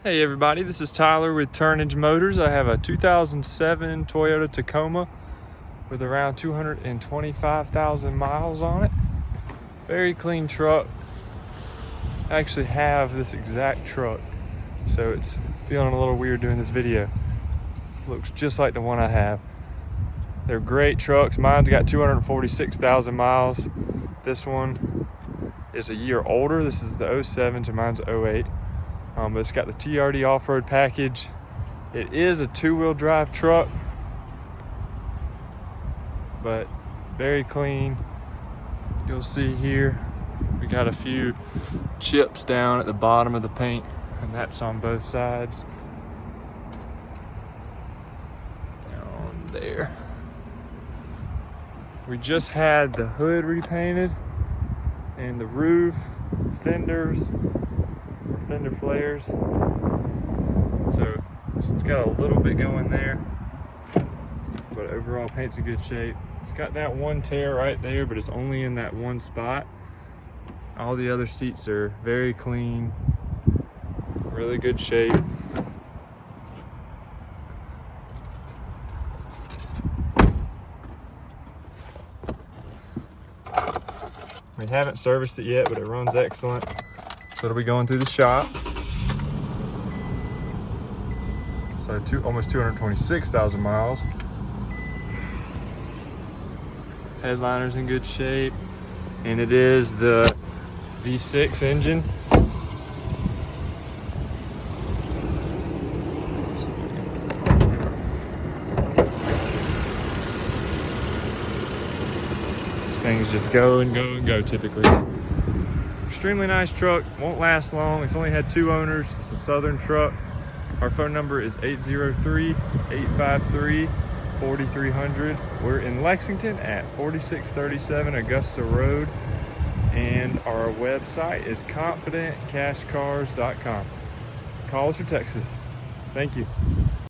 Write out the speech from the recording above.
Hey everybody, this is Tyler with Turnage Motors. I have a 2007 Toyota Tacoma with around 225,000 miles on it. Very clean truck. I actually have this exact truck, so it's feeling a little weird doing this video. Looks just like the one I have. They're great trucks. Mine's got 246,000 miles. This one is a year older. This is the 07, so mine's 08. But it's got the TRD Off Road Package. It is a two-wheel drive truck, but very clean. You'll see here, we got a few chips down at the bottom of the paint, and that's on both sides. Down there. We just had the hood repainted and the roof, fenders, fender flares, so it's got a little bit going there, but overall paint's in good shape. It's got that one tear right there, but it's only in that one spot. All the other seats are very clean, really good shape. We haven't serviced it yet, but it runs excellent. So it'll be going through the shop. So almost 226,000 miles. Headliner's in good shape. And it is the V6 engine. These things just go and go and go typically. Extremely nice truck, won't last long. It's only had 2 owners. It's a Southern truck. Our phone number is 803-853-4300. We're in Lexington at 4637 Augusta Road, and our website is confidentcashcars.com. Call us or text us. Thank you.